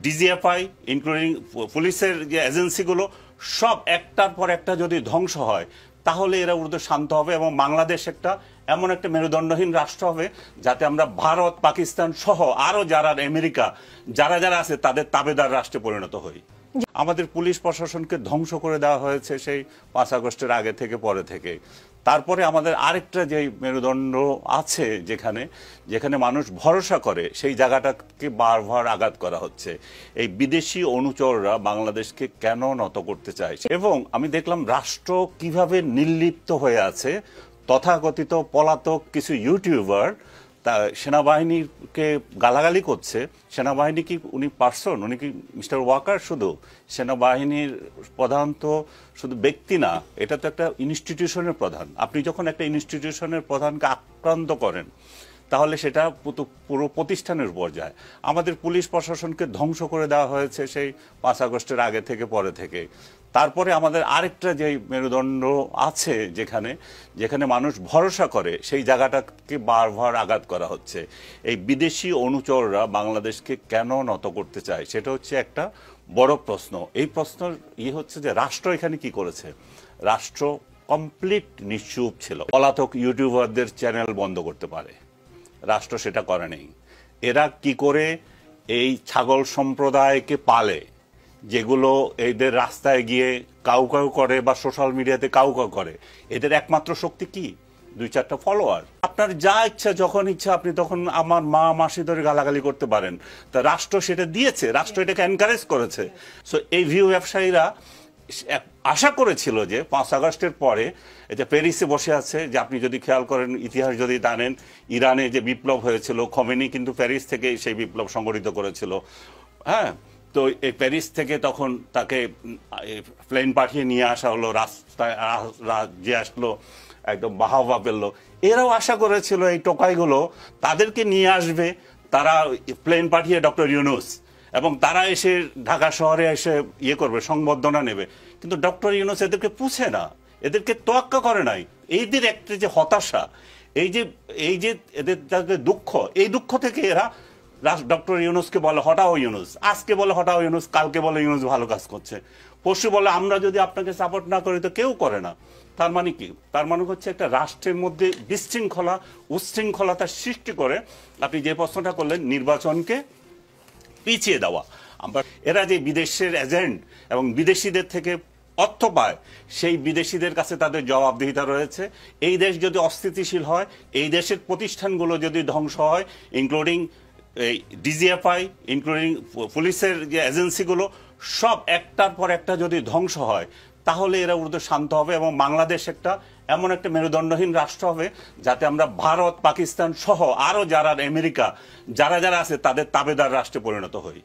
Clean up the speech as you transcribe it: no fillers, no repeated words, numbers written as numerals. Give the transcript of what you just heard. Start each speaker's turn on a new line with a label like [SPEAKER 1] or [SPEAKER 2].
[SPEAKER 1] DGFI including পুলিশের যে এজেন্সিগুলো সব একটার পর একটা যদি ধ্বংস হয় তাহলে এরা উর্দু শান্ত হবে এবং বাংলাদেশ একটা এমন একটা মেরুদণ্ডহীন রাষ্ট্র হবে যাতে আমরা ভারত পাকিস্তান সহ আরো যারা আমেরিকা যারা যারা আছে তাদের তাবেদার রাষ্ট্রে পরিণত হই। আমাদের পুলিশ প্রশাসনকে ধ্বংস করে দেওয়া হয়েছে সেই 5 আগস্টের আগে থেকে পরে থেকে। তারপরে আমাদের আরেকটা যে মেরুদণ্ড আছে যেখানে যেখানে মানুষ ভরসা করে সেই জায়গাটাকে বারবার আঘাত করা হচ্ছে। এই বিদেশি অনুচররা বাংলাদেশকে কেন নত করতে চায় এবং আমি দেখলাম রাষ্ট্র কিভাবে নির্লিপ্ত হয়ে আছে। তথাকথিত পলাতক কিছু ইউটিউবার তা সেনাবাহিনীকে গালাগালি করছে। সেনাবাহিনী কি উনি পার্সন, উনি কি মিস্টার ওয়াকার? শুধু সেনাবাহিনীর প্রধান তো শুধু ব্যক্তি না, এটা তো একটা ইনস্টিটিউশনের প্রধান। আপনি যখন একটা ইনস্টিটিউশনের প্রধানকে আক্রান্ত করেন তাহলে সেটা পুরো প্রতিষ্ঠানের উপর যায়। আমাদের পুলিশ প্রশাসনকে ধ্বংস করে দেওয়া হয়েছে সেই 5 আগস্টের আগে থেকে পরে থেকে। তারপরে আমাদের আরেকটা যে মেরুদণ্ড আছে যেখানে যেখানে মানুষ ভরসা করে সেই জায়গাটাকে বারবার আঘাত করা হচ্ছে। এই বিদেশি অনুচররা বাংলাদেশকে কেন নত করতে চায় সেটা হচ্ছে একটা বড় প্রশ্ন। এই প্রশ্নের হচ্ছে যে রাষ্ট্র এখানে কি করেছে? রাষ্ট্র কমপ্লিট নিশ্চুপ ছিল। পলাতক ইউটিউবারদের চ্যানেল বন্ধ করতে পারে, রাষ্ট্র সেটা করে নেই। এরা কি করে এই ছাগল সম্প্রদায়কে পালে যেগুলো এদের রাস্তায় গিয়ে কাউ কাউ করে বা সোশ্যাল মিডিয়াতে কাউ কাউ করে, এদের একমাত্র শক্তি কি? 2-4টা ফলোয়ার। আপনার যা ইচ্ছা যখন ইচ্ছা আপনি তখন আমার মা মাসি ধরে গালাগালি করতে পারেন। তা রাষ্ট্র সেটা দিয়েছে, রাষ্ট্র এটাকে এনকারেজ করেছে। সো এই ভিউ ব্যবসায়ীরা আশা করেছিল যে 5 আগস্টের পরে এটা প্যারিসে বসে আছে, যে আপনি যদি খেয়াল করেন ইতিহাস যদি জানেন ইরানে যে বিপ্লব হয়েছিল খোমেনি কিন্তু প্যারিস থেকে সেই বিপ্লব সংগঠিত করেছিল। হ্যাঁ, তো এই প্যারিস থেকে তখন তাকে প্লেন পাঠিয়ে নিয়ে আসা হলো, রাস্তায় যে আসলো একদম বাহাবা পেল। এরাও আশা করেছিল এই টোকাইগুলো তাদেরকে নিয়ে আসবে, তারা প্লেন পাঠিয়ে ডক্টর ইউনূস এবং তারা এসে ঢাকা শহরে এসে করবে, সংবর্ধনা নেবে। কিন্তু ডক্টর ইউনূস এদেরকে পুছে না, এদেরকে তোয়াক্কা করে নাই। এইদের একটা যে হতাশা, এই যে এদের যাদের দুঃখ, এই দুঃখ থেকে এরা ডক্টর ইউনূসকে বলে হটাও ইউনূস, আজকে বলে হটাও ইউনূস, কালকে বলে ইউনূস ভালো কাজ করছে, পরশু বলে আমরা যদি আপনাকে সাপোর্ট না করি তো কেউ করে না। তার মানে কি? তার মানে হচ্ছে একটা রাষ্ট্রের মধ্যে বিশৃঙ্খলা উচ্ছৃঙ্খলতার সৃষ্টি করে। আপনি যে প্রশ্নটা করলেন নির্বাচনকে পিছিয়ে দেওয়া, এরা যে বিদেশের এজেন্ট এবং বিদেশিদের থেকে অর্থ পায় সেই বিদেশিদের কাছে তাদের জবাবদিহিতা রয়েছে। এই দেশ যদি অস্থিতিশীল হয়, এই দেশের প্রতিষ্ঠানগুলো যদি ধ্বংস হয়, ইনক্লুডিং এই ডিজিএফআই ইনক্লুডিং পুলিশের যে এজেন্সিগুলো সব একটার পর একটা যদি ধ্বংস হয় তাহলে এরা উর্দু শান্ত হবে এবং বাংলাদেশ একটা এমন একটা মেরুদণ্ডহীন রাষ্ট্র হবে যাতে আমরা ভারত পাকিস্তান সহ আরো যারা আমেরিকা যারা যারা আছে তাদের তাবেদার রাষ্ট্রে পরিণত হই।